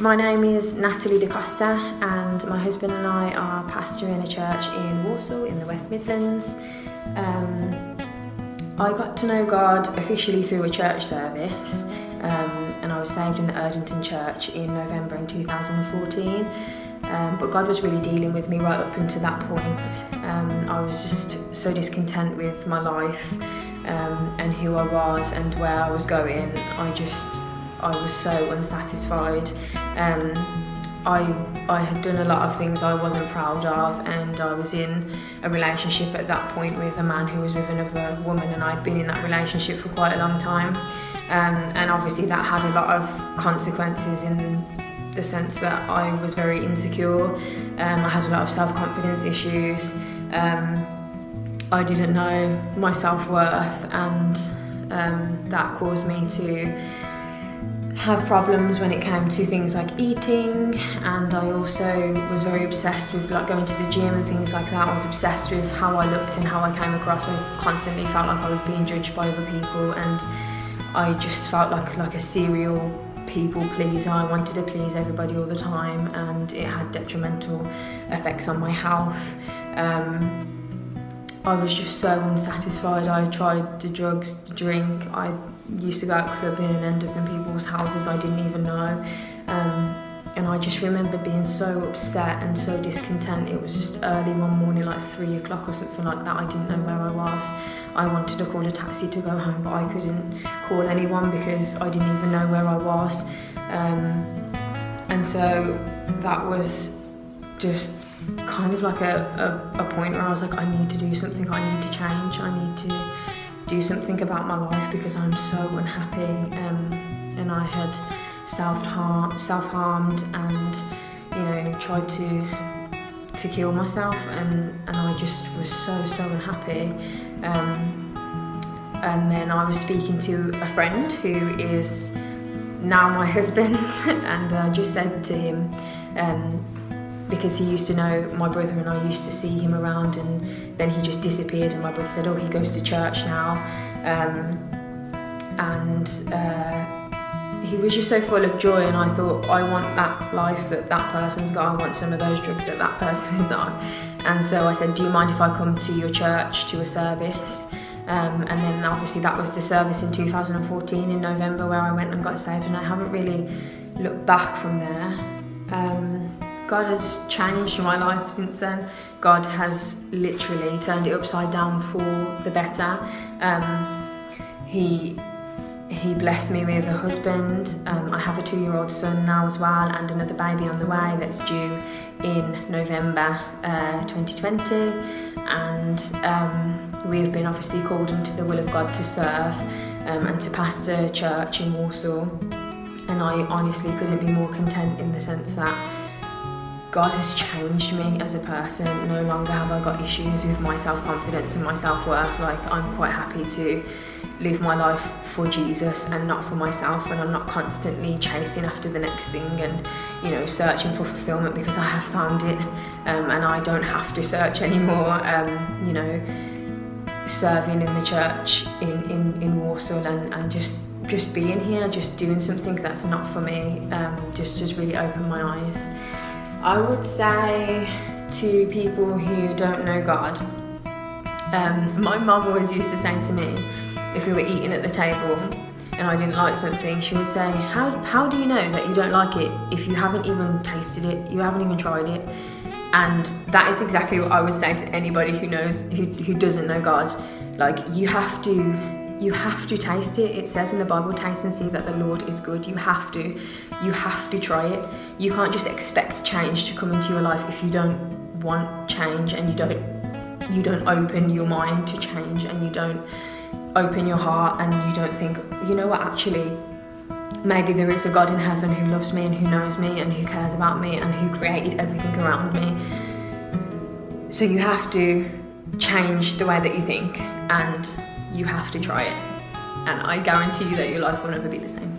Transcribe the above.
My name is Natalie and my husband and I are pastoring a church in Walsall in the West Midlands. I got to know God officially through a church service, and I was saved in the Erdington Church in November in 2014. But God was really dealing with me right up until that point. I was just so discontent with my life and who I was and where I was going. I was so unsatisfied. I had done a lot of things I wasn't proud of, and I was in a relationship at that point with a man who was with another woman, and I'd been in that relationship for quite a long time. And obviously that had a lot of consequences in the sense that I was very insecure. I had a lot of self-confidence issues. I didn't know my self-worth, and that caused me to have problems when it came to things like eating, and I also was very obsessed with like going to the gym and things like that. I was obsessed with how I looked and how I came across. I constantly felt like I was being judged by other people, and I just felt like a serial people pleaser. I wanted to please everybody all the time, and it had detrimental effects on my health. I was just so unsatisfied. I tried the drugs, the drink. I used to go out clubbing and end up in people's houses I didn't even know. And I just remember being so upset and so discontent. It was just early one morning, like 3 o'clock or something like that. I didn't know where I was. I wanted to call a taxi to go home, but I couldn't call anyone because I didn't even know where I was. And so that was just kind of like a point where I was like, I need to do something, I need to change, I need to do something about my life because I'm so unhappy. And I had self-harmed and tried to kill myself, and I just was so unhappy. And then I was speaking to a friend who is now my husband, and I just said to him, because he used to know my brother and I used to see him around, and then he just disappeared, and my brother said, oh, he goes to church now. He was just so full of joy, and I thought, I want that life that person's got. I want some of those drugs that person is on. And so I said, do you mind if I come to your church to a service? And then obviously that was the service in 2014 in November where I went and got saved, and I haven't really looked back from there. God has changed my life since then. God has literally turned it upside down for the better. He blessed me with a husband. I have a 2-year-old son now as well, and another baby on the way that's due in November 2020. And we have been obviously called into the will of God to serve and to pastor a church in Walsall. And I honestly couldn't be more content in the sense that God has changed me as a person. No longer have I got issues with my self-confidence and my self-worth. Like, I'm quite happy to live my life for Jesus and not for myself, and I'm not constantly chasing after the next thing and searching for fulfillment, because I have found it, and I don't have to search anymore. Serving in the church in Walsall and just being here, just doing something that's not for me, just really opened my eyes. I would say to people who don't know God, my mum always used to say to me, if we were eating at the table and I didn't like something, she would say, how do you know that you don't like it if you haven't even tasted it, you haven't even tried it? And that is exactly what I would say to anybody who doesn't know God. Like, you have to taste it. It says in the Bible, taste and see that the Lord is good. You have to try it. You can't just expect change to come into your life if you don't want change, and you don't open your mind to change, and you don't open your heart, and you don't think, you know what, actually, maybe there is a God in heaven who loves me and who knows me and who cares about me and who created everything around me. So you have to change the way that you think, and you have to try it. And I guarantee you that your life will never be the same.